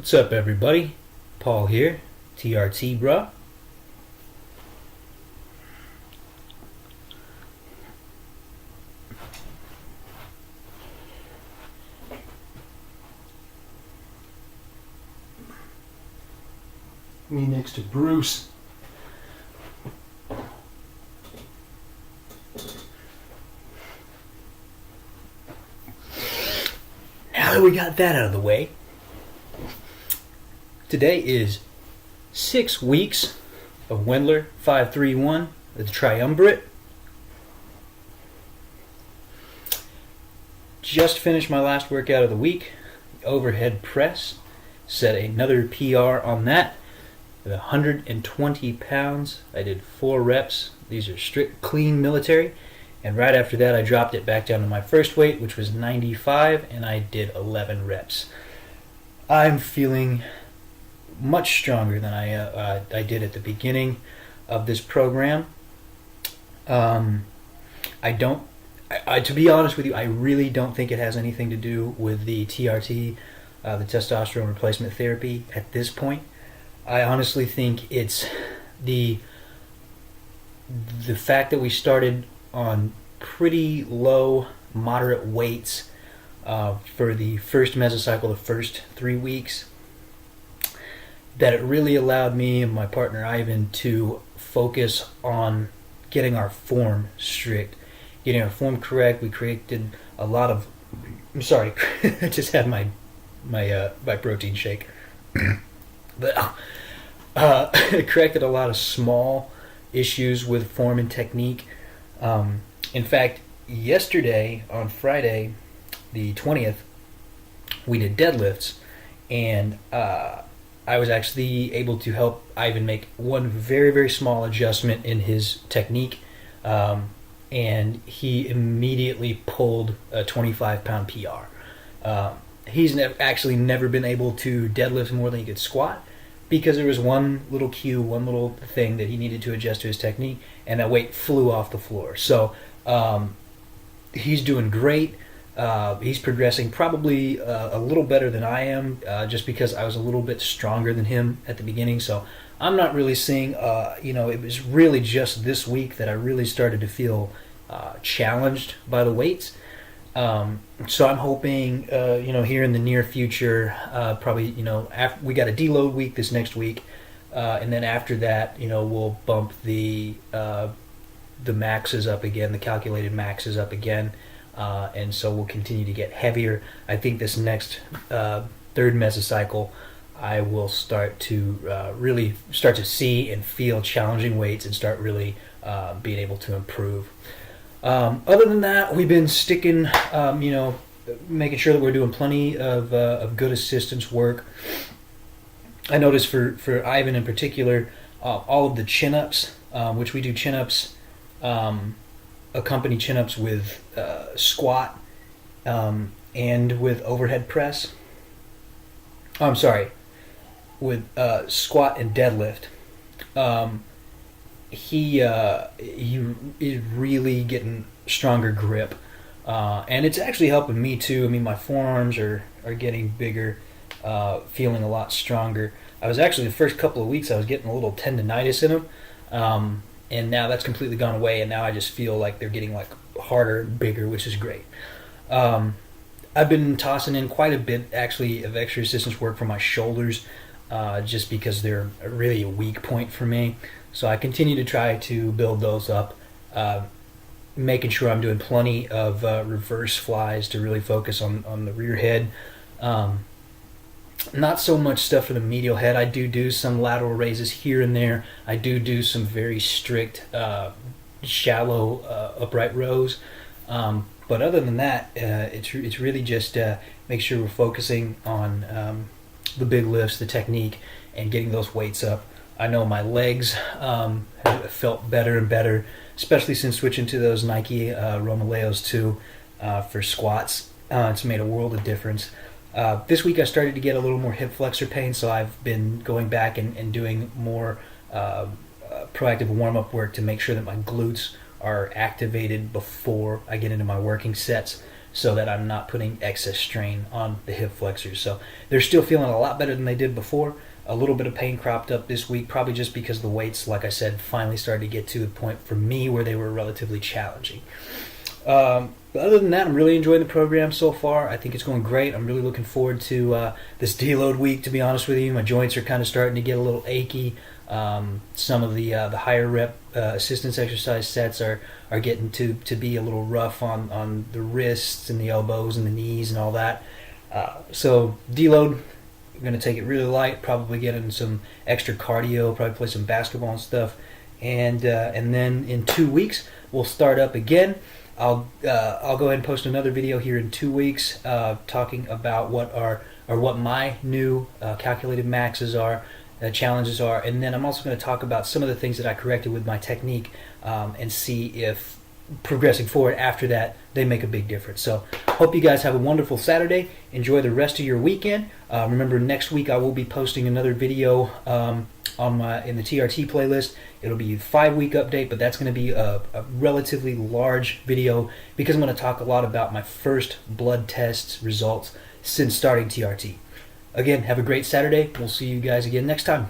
What's up, everybody? Paul here, TRT, bruh. Me next to Bruce. Now that we got that out of the way, today is 6 weeks of Wendler 531, the triumvirate. Just finished my last workout of the week, overhead press. Set another PR on that with 120 pounds. I did 4 reps. These are strict clean military. And right after that, I dropped it back down to my first weight, which was 95, and I did 11 reps. I'm feeling much stronger than I did at the beginning of this program. To be honest with you, I really don't think it has anything to do with the TRT, the testosterone replacement therapy at this point. I honestly think it's the fact that we started on pretty low, moderate weights for the first mesocycle, the first 3 weeks, that it really allowed me and my partner Ivan to focus on getting our form strict, getting our form correct. We created a lot of, I'm sorry, I just had my protein shake. But corrected a lot of small issues with form and technique. In fact, yesterday, on Friday, the 20th, we did deadlifts, and I was actually able to help Ivan make one very, very small adjustment in his technique, and he immediately pulled a 25-pound PR. He's actually never been able to deadlift more than he could squat, because there was one little cue, one little thing that he needed to adjust to his technique, and that weight flew off the floor. So he's doing great. He's progressing probably a little better than I am, just because I was a little bit stronger than him at the beginning. So I'm not really seeing, it was really just this week that I really started to feel challenged by the weights. So I'm hoping, here in the near future, probably, after we got a deload week this next week, and then after that, we'll bump the maxes up again, the calculated maxes up again, and so we'll continue to get heavier. I think this next third mesocycle, I will start to really start to see and feel challenging weights and start really being able to improve. Other than that, we've been sticking, making sure that we're doing plenty of good assistance work. I noticed for Ivan in particular, all of the chin-ups, which we do chin-ups, accompany chin-ups with squat and with overhead press. I'm sorry, with squat and deadlift. He is really getting stronger grip, and it's actually helping me too. I mean, my forearms are getting bigger, feeling a lot stronger. I was actually, the first couple of weeks I was getting a little tendonitis in them, and now that's completely gone away, and now I just feel like they're getting like harder and bigger, which is great. I've been tossing in quite a bit actually of extra resistance work for my shoulders, just because they're really a weak point for me. So I continue to try to build those up, making sure I'm doing plenty of reverse flies to really focus on the rear head. Not so much stuff for the medial head. I do some lateral raises here and there. I do some very strict, shallow upright rows. But other than that, it's really just make sure we're focusing on the big lifts, the technique, and getting those weights up. I know my legs have felt better and better, especially since switching to those Nike Romaleos 2 for squats. It's made a world of difference. This week I started to get a little more hip flexor pain, so I've been going back and doing more proactive warm-up work to make sure that my glutes are activated before I get into my working sets. so that I'm not putting excess strain on the hip flexors. So they're still feeling a lot better than they did before. A little bit of pain cropped up this week, probably just because the weights, like I said, finally started to get to the point for me where they were relatively challenging. But other than that, I'm really enjoying the program so far. I think it's going great. I'm really looking forward to this deload week, to be honest with you. My joints are kind of starting to get a little achy. Some of the higher rep assistance exercise sets are getting to be a little rough on the wrists and the elbows and the knees and all that. So deload, I'm going to take it really light, probably get in some extra cardio, probably play some basketball and stuff. And then in 2 weeks, we'll start up again. I'll go ahead and post another video here in 2 weeks talking about what my new calculated maxes are, challenges are, and then I'm also going to talk about some of the things that I corrected with my technique and see if progressing forward after that they make a big difference. So hope you guys have a wonderful Saturday. Enjoy the rest of your weekend. Remember, next week I will be posting another video in the TRT playlist. It'll be a 5-week update, but that's going to be a relatively large video because I'm going to talk a lot about my first blood test results since starting TRT. Again, have a great Saturday. We'll see you guys again next time.